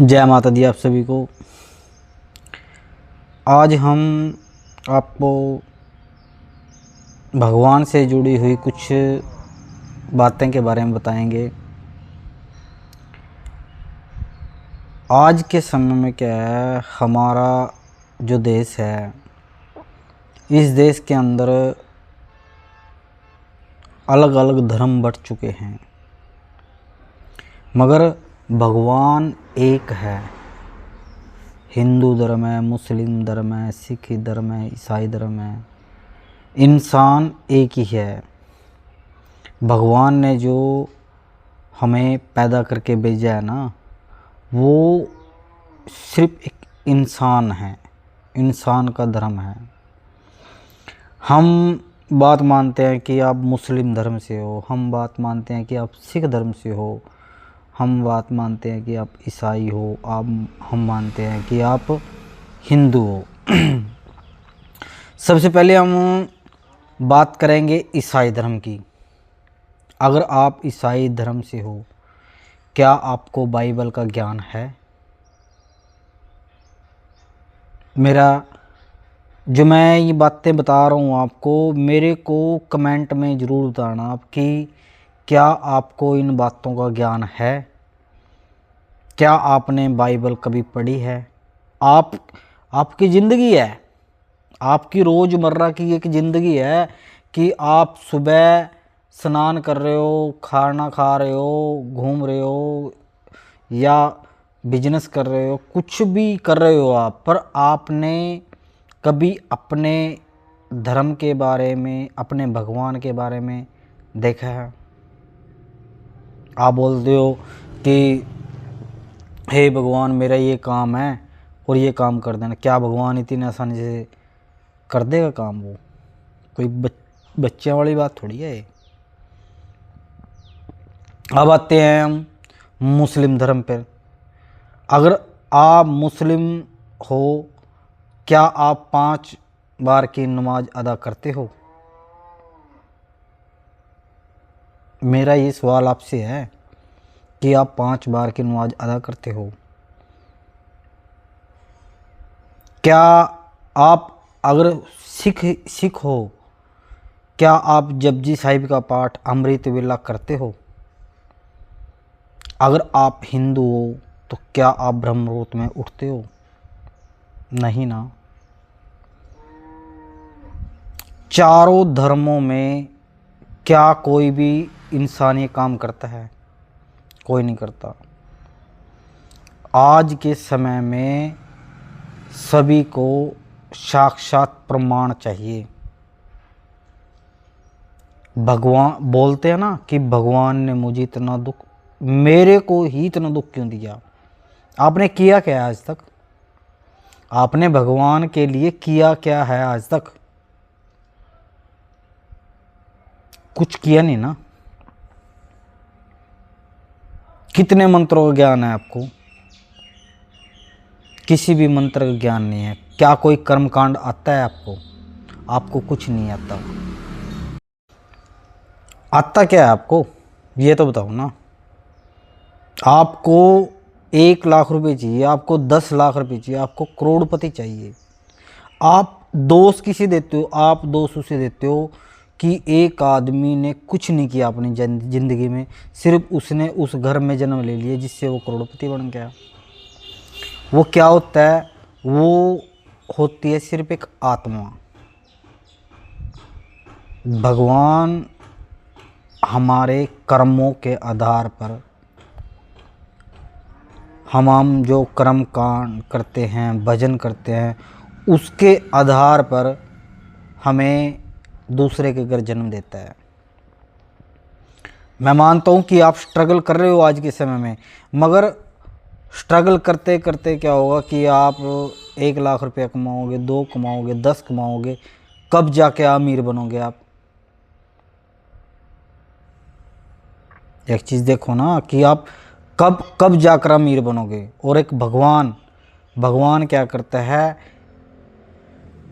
जय माता दी आप सभी को। आज हम आपको भगवान से जुड़ी हुई कुछ बातें के बारे में बताएंगे। आज के समय में क्या है, हमारा जो देश है, इस देश के अंदर अलग अलग धर्म बट चुके हैं, मगर भगवान एक है। हिंदू धर्म है, मुस्लिम धर्म है, सिख धर्म है, ईसाई धर्म है, इंसान एक ही है। भगवान ने जो हमें पैदा करके भेजा है ना, वो सिर्फ एक इंसान है, इंसान का धर्म है। हम बात मानते हैं कि आप मुस्लिम धर्म से हो, हम बात मानते हैं कि आप सिख धर्म से हो, हम बात मानते हैं कि आप ईसाई हो, हम मानते हैं कि आप हिंदू हो। सबसे पहले हम बात करेंगे ईसाई धर्म की। अगर आप ईसाई धर्म से हो, क्या आपको बाइबल का ज्ञान है? जो मैं ये बातें बता रहा हूँ आपको, मेरे को कमेंट में ज़रूर बताना आप कि क्या आपको इन बातों का ज्ञान है। क्या आपने बाइबल कभी पढ़ी है? आपकी ज़िंदगी है, आपकी रोज़मर्रा की एक ज़िंदगी है कि आप सुबह स्नान कर रहे हो, खाना खा रहे हो, घूम रहे हो या बिजनेस कर रहे हो, कुछ भी कर रहे हो आप, पर आपने कभी अपने धर्म के बारे में, अपने भगवान के बारे में देखा है? आप बोलते हो कि हे भगवान, मेरा ये काम है और ये काम कर देना। क्या भगवान इतनी आसानी से कर देगा काम? वो कोई बच्चे वाली बात थोड़ी है। अब आते हैं हम मुस्लिम धर्म पर। अगर आप मुस्लिम हो, क्या आप 5 बार की नमाज अदा करते हो? मेरा ये सवाल आपसे है कि आप 5 बार की नमाज अदा करते हो? क्या आप अगर सिख हो, क्या आप जपजी साहिब का पाठ अमृत वेला करते हो? अगर आप हिंदू हो तो क्या आप ब्रह्म मुहूर्त में उठते हो? नहीं ना। चारों धर्मों में क्या कोई भी इंसान ये काम करता है? कोई नहीं करता। आज के समय में सभी को साक्षात प्रमाण चाहिए। भगवान बोलते हैं ना कि भगवान ने मुझे इतना दुख, मेरे को ही इतना दुख क्यों दिया? आपने किया क्या है आज तक? आपने भगवान के लिए किया क्या है आज तक? कुछ किया नहीं ना। कितने मंत्रों का ज्ञान है आपको? किसी भी मंत्र का ज्ञान नहीं है। क्या कोई कर्मकांड आता है आपको? आपको कुछ नहीं आता। आता क्या है आपको, ये तो बताओ ना। आपको 1 लाख रुपए चाहिए, आपको 10 लाख रुपए चाहिए, आपको करोड़पति चाहिए। आप दोष किसे देते हो? आप दोष उसे देते हो कि एक आदमी ने कुछ नहीं किया अपनी ज़िंदगी में, सिर्फ उसने उस घर में जन्म ले लिया जिससे वो करोड़पति बन गया। वो क्या होता है? वो होती है सिर्फ एक आत्मा। भगवान हमारे कर्मों के आधार पर, हम जो कर्म कांड करते हैं, भजन करते हैं, उसके आधार पर हमें दूसरे के घर जन्म देता है। मैं मानता हूँ कि आप स्ट्रगल कर रहे हो आज के समय में, मगर स्ट्रगल करते करते क्या होगा कि आप 1 लाख रुपया कमाओगे, 2 कमाओगे, 10 कमाओगे, कब जाके अमीर बनोगे आप? एक चीज़ देखो ना कि आप कब कब जाकर अमीर बनोगे। और एक भगवान क्या करता है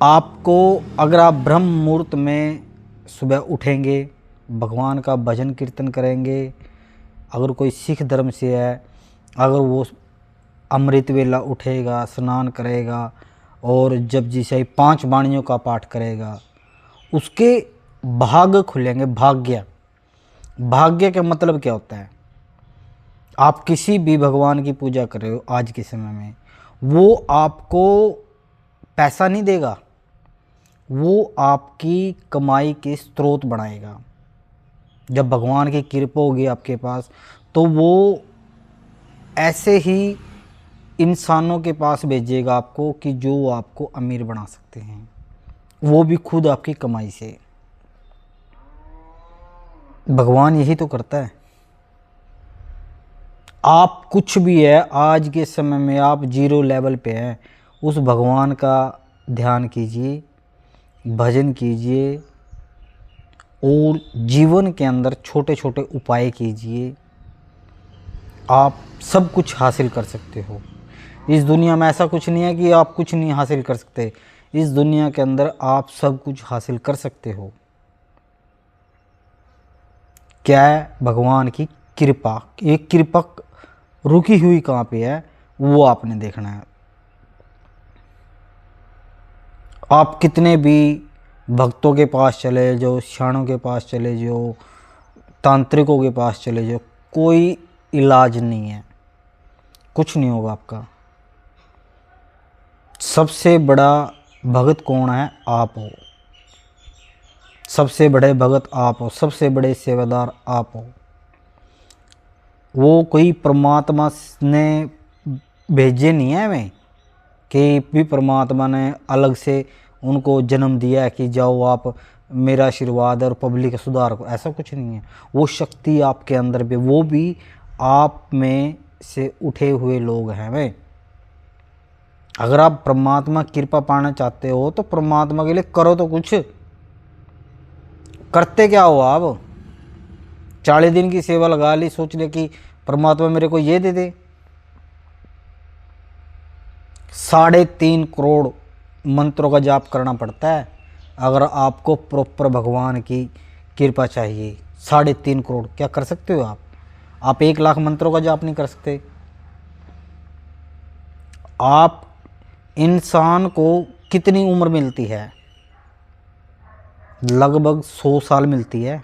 आपको? अगर आप ब्रह्म मुहूर्त में सुबह उठेंगे, भगवान का भजन कीर्तन करेंगे, अगर कोई सिख धर्म से है, अगर वो अमृत वेला उठेगा, स्नान करेगा और जब जिसे 5 वाणियों का पाठ करेगा, उसके भाग्य खुलेंगे। भाग्य, भाग्य का मतलब क्या होता है? आप किसी भी भगवान की पूजा कर रहे हो आज के समय में, वो आपको पैसा नहीं देगा, वो आपकी कमाई के स्रोत बनाएगा। जब भगवान की कृपा होगी आपके पास, तो वो ऐसे ही इंसानों के पास भेजेगा आपको कि जो आपको अमीर बना सकते हैं, वो भी खुद आपकी कमाई से। भगवान यही तो करता है। आप कुछ भी है आज के समय में, आप जीरो लेवल पे हैं, उस भगवान का ध्यान कीजिए, भजन कीजिए और जीवन के अंदर छोटे छोटे उपाय कीजिए। आप सब कुछ हासिल कर सकते हो। इस दुनिया में ऐसा कुछ नहीं है कि आप कुछ नहीं हासिल कर सकते। इस दुनिया के अंदर आप सब कुछ हासिल कर सकते हो। क्या है? भगवान की कृपा। एक कृपा रुकी हुई कहाँ पे है, वो आपने देखना है। आप कितने भी भक्तों के पास चले जाओ, शाणों के पास चले जाओ, तांत्रिकों के पास चले जाओ, कोई इलाज नहीं है, कुछ नहीं होगा आपका। सबसे बड़ा भगत कौन है? आप हो। सबसे बड़े भगत आप हो, सबसे बड़े सेवादार आप हो। वो कोई परमात्मा ने भेजे नहीं है हमें कि भी परमात्मा ने अलग से उनको जन्म दिया है कि जाओ आप मेरा आशीर्वाद और पब्लिक सुधार को, ऐसा कुछ नहीं है। वो शक्ति आपके अंदर भी, वो भी आप में से उठे हुए लोग हैं वे। अगर आप परमात्मा कृपा पाना चाहते हो तो परमात्मा के लिए करो तो कुछ। करते क्या हो आप? 40 दिन की सेवा लगा ली, सोच ले कि परमात्मा मेरे को ये दे दे। 3.5 करोड़ मंत्रों का जाप करना पड़ता है अगर आपको प्रॉपर भगवान की कृपा चाहिए। 3.5 करोड़ क्या कर सकते हो आप 1 लाख मंत्रों का जाप नहीं कर सकते। आप इंसान को कितनी उम्र मिलती है? लगभग 100 साल मिलती है।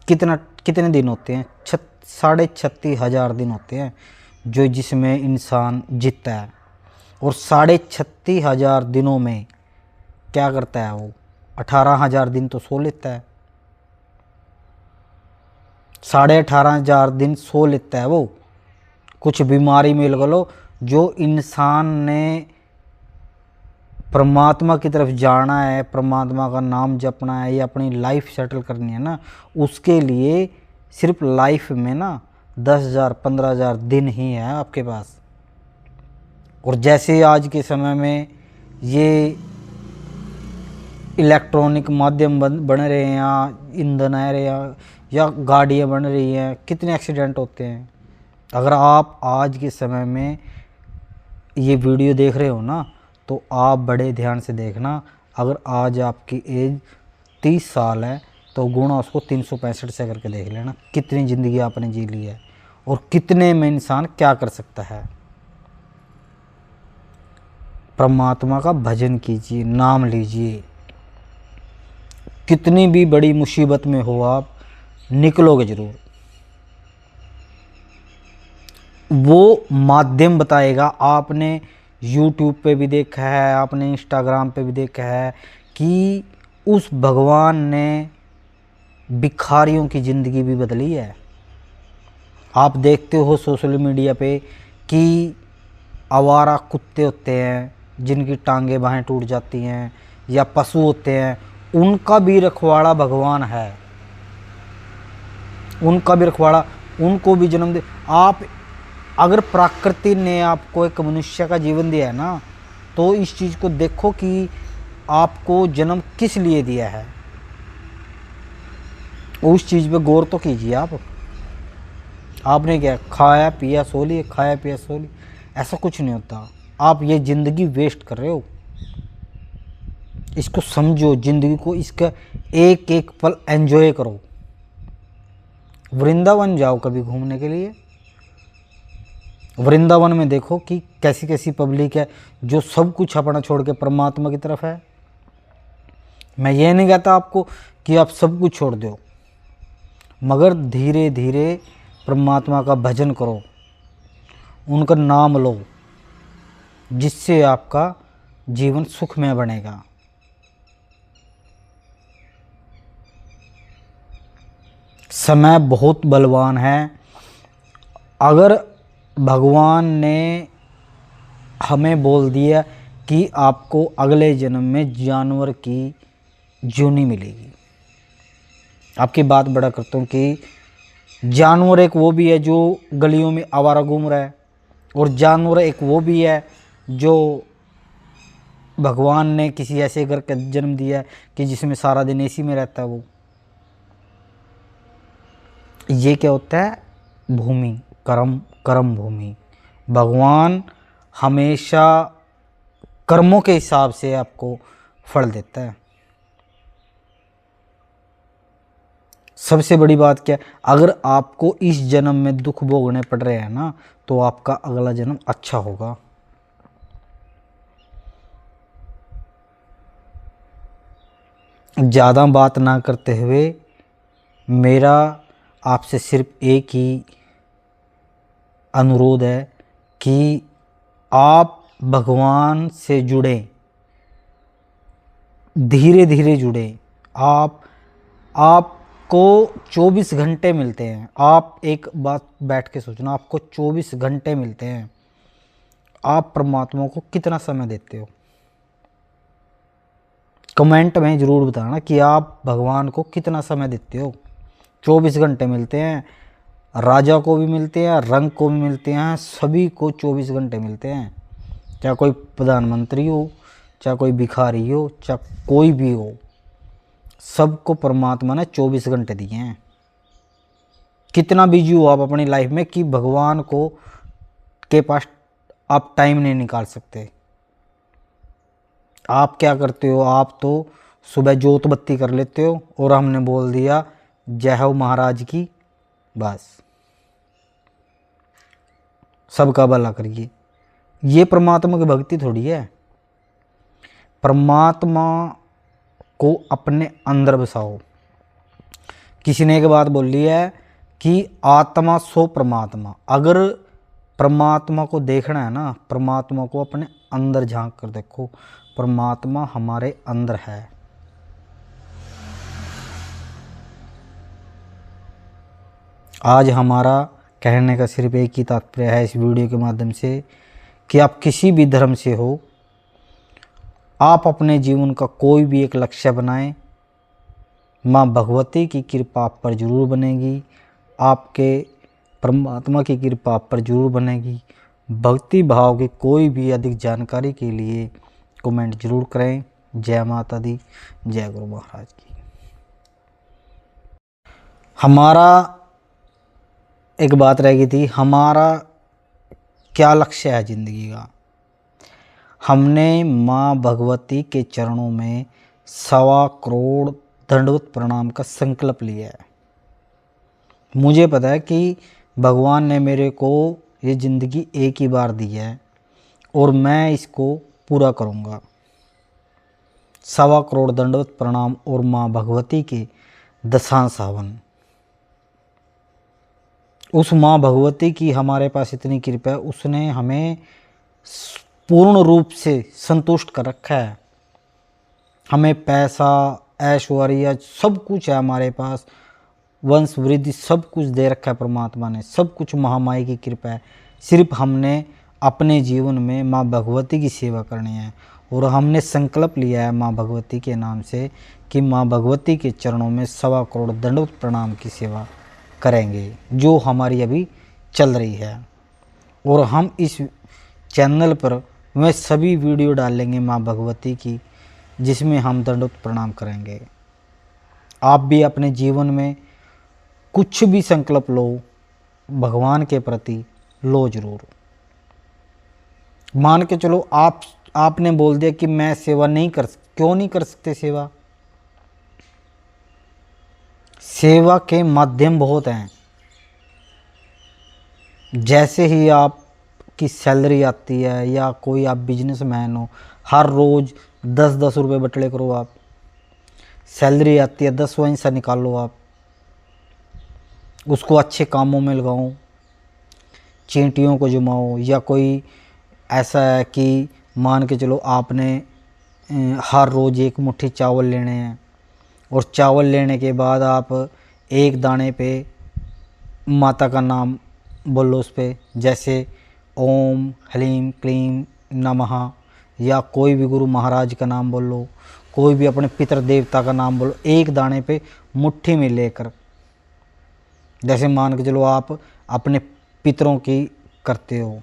कितने दिन होते हैं? 36,500 दिन होते हैं जो जिसमें इंसान जीता है। और 36,500 दिनों में क्या करता है वो? 18,000 दिन तो सो लेता है। 18,500 दिन सो लेता है वो। कुछ बीमारी में लगा लो, जो इंसान ने परमात्मा की तरफ जाना है, परमात्मा का नाम जपना है या अपनी लाइफ सेटल करनी है ना, उसके लिए सिर्फ लाइफ में ना 10,000 15,000 दिन ही है आपके पास। और जैसे आज के समय में ये इलेक्ट्रॉनिक माध्यम बन रहे हैं, या ईंधन आ रहे हैं, या गाड़ियाँ बन रही हैं, कितने एक्सीडेंट होते हैं। अगर आप आज के समय में ये वीडियो देख रहे हो ना, तो आप बड़े ध्यान से देखना। अगर आज आपकी एज 30 साल है तो गुणा उसको 365 से करके देख लेना, कितनी ज़िंदगी आपने जी ली है और कितने में इंसान क्या कर सकता है। परमात्मा का भजन कीजिए, नाम लीजिए। कितनी भी बड़ी मुसीबत में हो आप, निकलोगे ज़रूर। वो माध्यम बताएगा। आपने YouTube पे भी देखा है, आपने Instagram पे भी देखा है कि उस भगवान ने भिखारियों की ज़िंदगी भी बदली है। आप देखते हो सोशल मीडिया पे कि आवारा कुत्ते होते हैं जिनकी टांगें बाहें टूट जाती हैं, या पशु होते हैं, उनका भी रखवाड़ा भगवान है। उनका भी रखवाड़ा, उनको भी जन्म दे। आप अगर प्रकृति ने आपको एक मनुष्य का जीवन दिया है ना, तो इस चीज़ को देखो कि आपको जन्म किस लिए दिया है। उस चीज़ पे गौर तो कीजिए आप। आपने क्या खाया पिया सो लिए, खाया पिया सो लिए, ऐसा कुछ नहीं होता। आप ये ज़िंदगी वेस्ट कर रहे हो। इसको समझो, ज़िंदगी को, इसका एक एक पल एंजॉय करो। वृंदावन जाओ कभी घूमने के लिए, वृंदावन में देखो कि कैसी कैसी पब्लिक है जो सब कुछ अपना छोड़ के परमात्मा की तरफ है। मैं ये नहीं कहता आपको कि आप सब कुछ छोड़ दो, मगर धीरे धीरे परमात्मा का भजन करो, उनका नाम लो, जिससे आपका जीवन सुखमय बनेगा। समय बहुत बलवान है। अगर भगवान ने हमें बोल दिया कि आपको अगले जन्म में जानवर की जूनी मिलेगी, आपकी बात बड़ा करता हूँ कि जानवर एक वो भी है जो गलियों में आवारा घूम रहा है, और जानवर एक वो भी है जो भगवान ने किसी ऐसे घर का जन्म दिया है कि जिसमें सारा दिन एसी में रहता है। वो ये क्या होता है? भूमि, कर्म भूमि। भगवान हमेशा कर्मों के हिसाब से आपको फल देता है। सबसे बड़ी बात क्या है? अगर आपको इस जन्म में दुख भोगने पड़ रहे हैं ना, तो आपका अगला जन्म अच्छा होगा। ज़्यादा बात ना करते हुए मेरा आपसे सिर्फ एक ही अनुरोध है कि आप भगवान से जुड़ें, धीरे धीरे जुड़ें। आपको 24 घंटे मिलते हैं। आप एक बात बैठ के सोचना, आपको 24 घंटे मिलते हैं। आप परमात्मा को कितना समय देते हो? कमेंट में ज़रूर बताना कि आप भगवान को कितना समय देते हो। 24 घंटे मिलते हैं। राजा को भी मिलते हैं, रंग को भी मिलते हैं, सभी को 24 घंटे मिलते हैं। चाहे कोई प्रधानमंत्री हो, चाहे कोई भिखारी हो, चाहे कोई भी हो, सबको परमात्मा ने 24 घंटे दिए हैं। कितना बिजी हो आप अपनी लाइफ में कि भगवान को के पास आप टाइम नहीं निकाल सकते। आप क्या करते हो? आप तो सुबह जोत बत्ती कर लेते हो और हमने बोल दिया जय हो महाराज की, बस सबका भला करिए। ये परमात्मा की भक्ति थोड़ी है। परमात्मा को अपने अंदर बसाओ। किसी ने एक बात बोली है कि आत्मा सो परमात्मा। अगर परमात्मा को देखना है ना, परमात्मा को अपने अंदर झांक कर देखो। परमात्मा हमारे अंदर है। आज हमारा कहने का सिर्फ एक ही तात्पर्य है इस वीडियो के माध्यम से कि आप किसी भी धर्म से हो, आप अपने जीवन का कोई भी एक लक्ष्य बनाएं। माँ भगवती की कृपा आप पर जरूर बनेगी, आपके परमात्मा की कृपा आप पर जरूर बनेगी। भक्ति भाव की कोई भी अधिक जानकारी के लिए कमेंट जरूर करें। जय माता दी, जय गुरु महाराज की। हमारा एक बात रह गई थी, हमारा क्या लक्ष्य है ज़िंदगी का। हमने माँ भगवती के चरणों में 1.25 करोड़ दंडवत प्रणाम का संकल्प लिया है। मुझे पता है कि भगवान ने मेरे को ये ज़िंदगी एक ही बार दी है और मैं इसको पूरा करूँगा। 1.25 करोड़ दंडवत प्रणाम और माँ भगवती के दशांश हवन। उस माँ भगवती की हमारे पास इतनी कृपा है, उसने हमें पूर्ण रूप से संतुष्ट कर रखा है। हमें पैसा, ऐश्वर्य, सब कुछ है हमारे पास, वंश वृद्धि सब कुछ दे रखा है परमात्मा ने। सब कुछ महामाई की कृपा है। सिर्फ हमने अपने जीवन में माँ भगवती की सेवा करनी है और हमने संकल्प लिया है माँ भगवती के नाम से कि माँ भगवती के चरणों में 1.25 करोड़ दंडवत प्रणाम की सेवा करेंगे, जो हमारी अभी चल रही है। और हम इस चैनल पर वह सभी वीडियो डालेंगे माँ भगवती की, जिसमें हम दंडवत प्रणाम करेंगे। आप भी अपने जीवन में कुछ भी संकल्प लो, भगवान के प्रति लो जरूर। मान के चलो आपने बोल दिया कि मैं सेवा नहीं कर, क्यों नहीं कर सकते सेवा? सेवा के माध्यम बहुत हैं। जैसे ही आप की सैलरी आती है या कोई आप बिजनेसमैन हो, हर रोज़ 10-10 रुपये बटले करो आप। सैलरी आती है 10 वहीं से निकालो आप, उसको अच्छे कामों में लगाओ, चींटियों को जमाओ। या कोई ऐसा है कि मान के चलो आपने हर रोज़ एक मुट्ठी चावल लेने हैं और चावल लेने के बाद आप एक दाने पे माता का नाम बोलो उस पर, जैसे ओम हलीम क्लीम नमः, या कोई भी गुरु महाराज का नाम बोलो, कोई भी अपने पितर देवता का नाम बोलो, एक दाने पे मुट्ठी में लेकर। जैसे मान के चलो आप अपने पितरों की करते हो,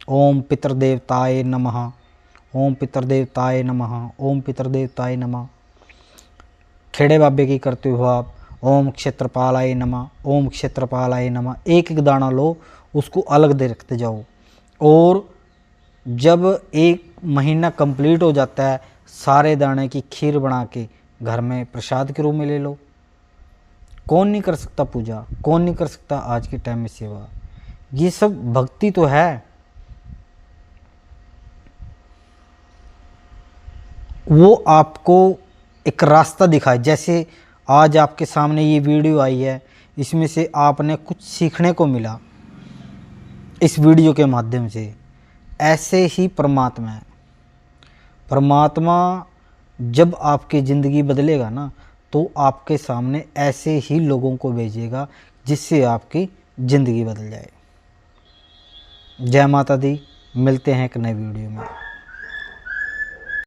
ओम पितर देवताय नमः, ओम पितर देवताय नमः, ओम पितर देवताय नमः। खेड़े बाबे की करते हो आप, ओम क्षेत्रपालाय नमः, ओम क्षेत्रपालाय नमः। एक एक दाना लो, उसको अलग दे रखते जाओ, और जब 1 महीना कंप्लीट हो जाता है, सारे दाने की खीर बना के घर में प्रसाद के रूप में ले लो। कौन नहीं कर सकता पूजा, कौन नहीं कर सकता आज के टाइम में सेवा। ये सब भक्ति तो है। वो आपको एक रास्ता दिखाए। जैसे आज आपके सामने ये वीडियो आई है, इसमें से आपने कुछ सीखने को मिला इस वीडियो के माध्यम से। ऐसे ही परमात्मा है। परमात्मा जब आपकी ज़िंदगी बदलेगा ना, तो आपके सामने ऐसे ही लोगों को भेजेगा जिससे आपकी ज़िंदगी बदल जाए। जय माता दी। मिलते हैं एक नए वीडियो में।